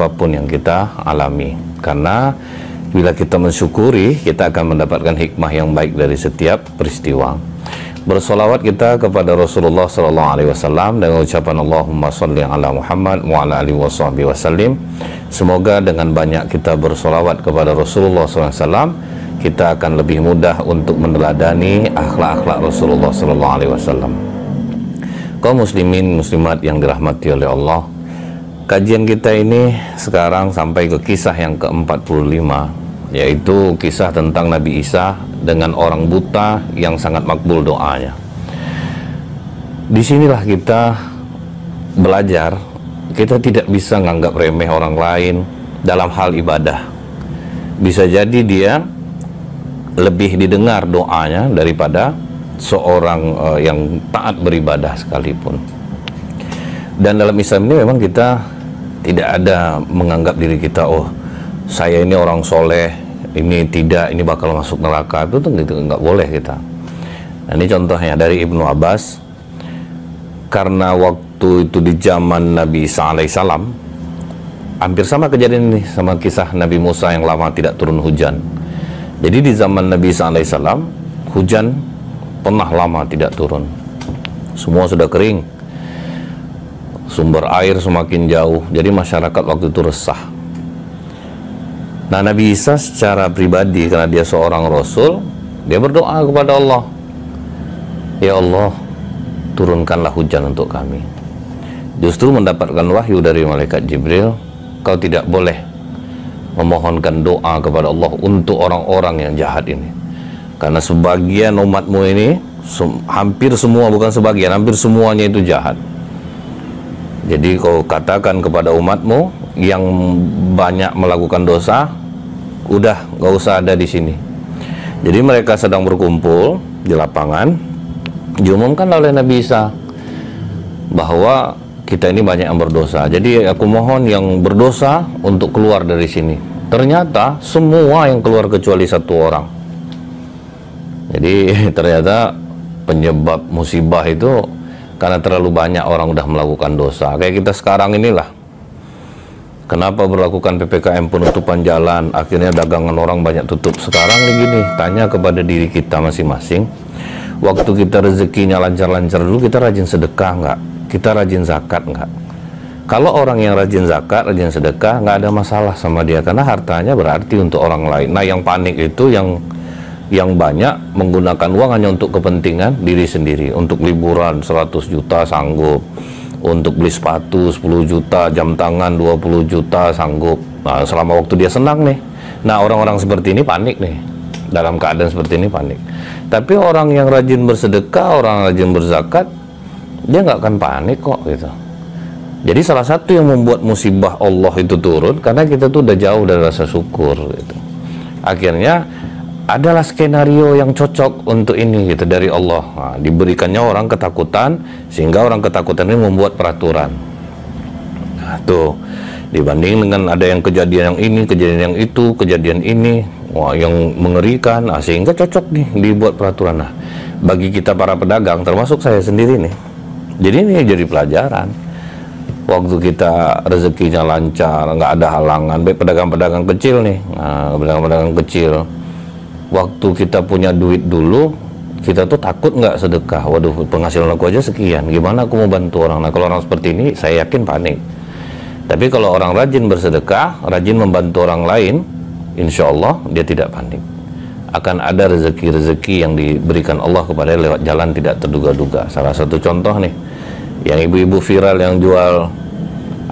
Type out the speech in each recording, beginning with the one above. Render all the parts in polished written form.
apapun yang kita alami. Karena bila kita mensyukuri, kita akan mendapatkan hikmah yang baik dari setiap peristiwa. Bersolawat kita kepada Rasulullah SAW dengan ucapan Allahumma salli ala Muhammad wa ala alihi washabihi wasallim. Semoga dengan banyak kita bersolawat kepada Rasulullah SAW, kita akan lebih mudah untuk meneladani akhlak-akhlak Rasulullah SAW. Kaum muslimin muslimat yang dirahmati oleh Allah, kajian kita ini sekarang sampai ke kisah yang ke-45, yaitu kisah tentang Nabi Isa dengan orang buta yang sangat makbul doanya. Disinilah kita belajar, kita tidak bisa menganggap remeh orang lain dalam hal ibadah. Bisa jadi dia lebih didengar doanya daripada seorang yang taat beribadah sekalipun. Dan dalam Islam ini memang kita tidak ada menganggap diri kita, oh saya ini orang soleh, ini tidak, ini bakal masuk neraka. Itu nggak boleh kita. Nah, ini contohnya dari Ibnu Abbas. Karena waktu itu di zaman Nabi Isa alaihissalam, hampir sama kejadian ini sama kisah Nabi Musa yang lama tidak turun hujan. Jadi di zaman Nabi Isa alaihissalam, hujan pernah lama tidak turun. Semua sudah kering, sumber air semakin jauh. Jadi masyarakat waktu itu resah. Nah, Nabi Isa secara pribadi, karena dia seorang Rasul, dia berdoa kepada Allah, ya Allah, turunkanlah hujan untuk kami. Justru mendapatkan wahyu dari malaikat Jibril, kau tidak boleh memohonkan doa kepada Allah untuk orang-orang yang jahat ini, karena sebagian umatmu ini, hampir semua, bukan sebagian, hampir semuanya itu jahat. Jadi kau katakan kepada umatmu yang banyak melakukan dosa, udah gak usah ada di sini. Jadi mereka sedang berkumpul di lapangan, diumumkan oleh Nabi Isa bahwa kita ini banyak yang berdosa. Jadi aku mohon yang berdosa untuk keluar dari sini. Ternyata semua yang keluar kecuali satu orang. Jadi ternyata penyebab musibah itu karena terlalu banyak orang udah melakukan dosa. Kayak kita sekarang inilah. Kenapa berlakukan PPKM penutupan jalan, akhirnya dagangan orang banyak tutup. Sekarang begini, tanya kepada diri kita masing-masing, waktu kita rezekinya lancar-lancar dulu, kita rajin sedekah nggak? Kita rajin zakat nggak? Kalau orang yang rajin zakat, rajin sedekah, nggak ada masalah sama dia, karena hartanya berarti untuk orang lain. Nah, yang panik itu yang banyak menggunakan uang hanya untuk kepentingan diri sendiri. Untuk liburan 100 juta sanggup, untuk beli sepatu 10 juta, jam tangan 20 juta sanggup. Nah, selama waktu dia senang nih. Nah, orang-orang seperti ini panik nih. Dalam keadaan seperti ini panik. Tapi orang yang rajin bersedekah, orang yang rajin berzakat, dia nggak akan panik kok gitu. Jadi salah satu yang membuat musibah Allah itu turun karena kita tuh udah jauh dari rasa syukur gitu. Akhirnya adalah skenario yang cocok untuk ini gitu dari Allah. Nah, diberikannya orang ketakutan sehingga orang ketakutan ini membuat peraturan. Nah, tuh dibanding dengan ada yang kejadian yang ini, kejadian yang itu, kejadian ini, wah yang mengerikan. Nah, sehingga cocok nih dibuat peraturan. Nah, bagi kita para pedagang, termasuk saya sendiri nih, jadi ini jadi pelajaran. Waktu kita rezekinya lancar, nggak ada halangan, baik pedagang-pedagang kecil nih, nah, pedagang-pedagang kecil, waktu kita punya duit dulu, kita tuh takut nggak sedekah. Waduh, penghasilan aku aja sekian, gimana aku mau bantu orang? Nah, kalau orang seperti ini, saya yakin panik. Tapi kalau orang rajin bersedekah, rajin membantu orang lain, insya Allah dia tidak panik. Akan ada rezeki-rezeki yang diberikan Allah kepada lewat jalan tidak terduga-duga. Salah satu contoh nih, yang ibu-ibu viral yang jual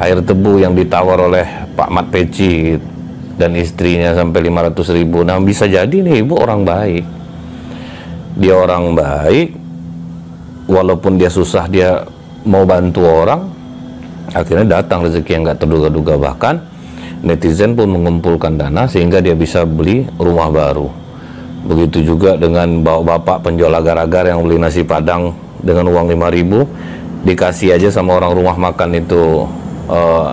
air tebu yang ditawar oleh Pak Mat Peci dan istrinya sampai 500.000. Nah, bisa jadi nih ibu orang baik. Dia orang baik, walaupun dia susah, dia mau bantu orang, akhirnya datang rezeki yang gak terduga-duga. Bahkan netizen pun mengumpulkan dana sehingga dia bisa beli rumah baru. Begitu juga dengan bapak penjual agar-agar yang beli nasi padang dengan uang 5.000, dikasih aja sama orang rumah makan itu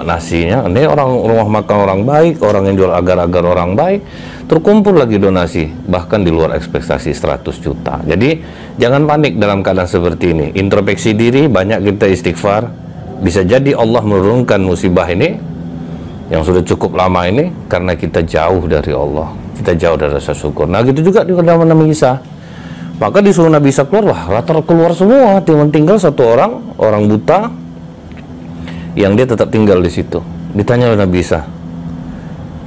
nasinya. Ini orang rumah makan orang baik, orang yang jual agar-agar orang baik, terkumpul lagi donasi bahkan di luar ekspektasi 100 juta. Jadi jangan panik dalam keadaan seperti ini. Introspeksi diri, banyak kita istighfar. Bisa jadi Allah menurunkan musibah ini yang sudah cukup lama ini karena kita jauh dari Allah, kita jauh dari rasa syukur. Nah gitu juga di zaman Nabi Isa. Maka disuruh Nabi Isa keluar, wah rata keluar semua, tinggal satu orang buta yang dia tetap tinggal di situ. Ditanya oleh Nabi Isa,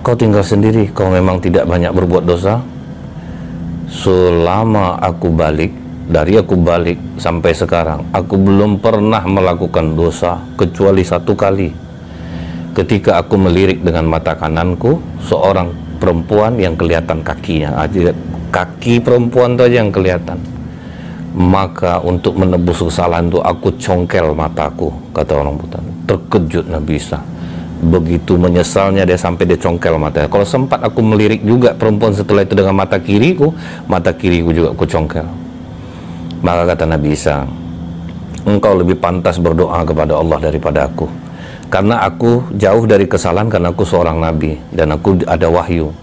kau tinggal sendiri, kau memang tidak banyak berbuat dosa? Selama aku balik, dari aku balik sampai sekarang, aku belum pernah melakukan dosa kecuali satu kali. Ketika aku melirik dengan mata kananku seorang perempuan yang kelihatan kakinya, kaki perempuan itu aja yang kelihatan. Maka untuk menebus kesalahan itu aku congkel mataku, kata orang buta. Terkejut Nabi Isa. Begitu menyesalnya dia sampai dia congkel matanya. Kalau sempat aku melirik juga perempuan setelah itu dengan mata kiriku juga aku congkel. Maka kata Nabi Isa, engkau lebih pantas berdoa kepada Allah daripada aku. Karena aku jauh dari kesalahan, karena aku seorang nabi dan aku ada wahyu.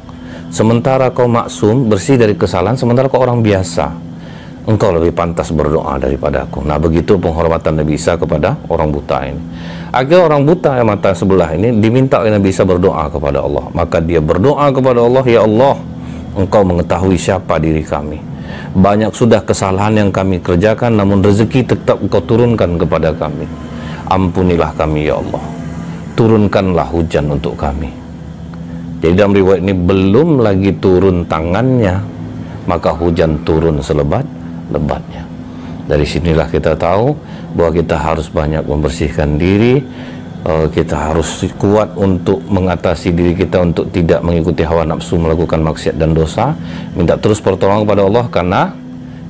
Sementara kau maksum, bersih dari kesalahan, sementara kau orang biasa. Engkau lebih pantas berdoa daripada aku. Nah begitu penghormatan Nabi Isa kepada orang buta ini. Akhirnya orang buta yang mata sebelah ini diminta oleh Nabi Isa berdoa kepada Allah. Maka dia berdoa kepada Allah, ya Allah, engkau mengetahui siapa diri kami. Banyak sudah kesalahan yang kami kerjakan, namun rezeki tetap engkau turunkan kepada kami. Ampunilah kami ya Allah, turunkanlah hujan untuk kami. Jadi dalam riwayat ini belum lagi turun tangannya, maka hujan turun selebat-lebatnya. Dari sinilah kita tahu bahwa kita harus banyak membersihkan diri, kita harus kuat untuk mengatasi diri kita untuk tidak mengikuti hawa nafsu, melakukan maksiat dan dosa. Minta terus pertolongan kepada Allah, karena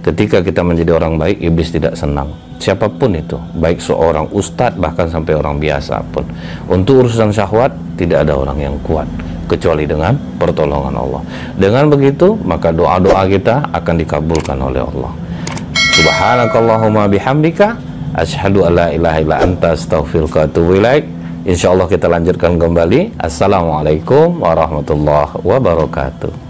ketika kita menjadi orang baik, iblis tidak senang. Siapapun itu, baik seorang ustadz bahkan sampai orang biasa pun, untuk urusan syahwat tidak ada orang yang kuat kecuali dengan pertolongan Allah. Dengan begitu maka doa-doa kita akan dikabulkan oleh Allah. Subhanakallahumma bihamdika asyhadu alla ilaha illa anta astaghfiruka wa atubu ilaik. Insyaallah kita lanjutkan kembali. Assalamualaikum warahmatullahi wabarakatuh.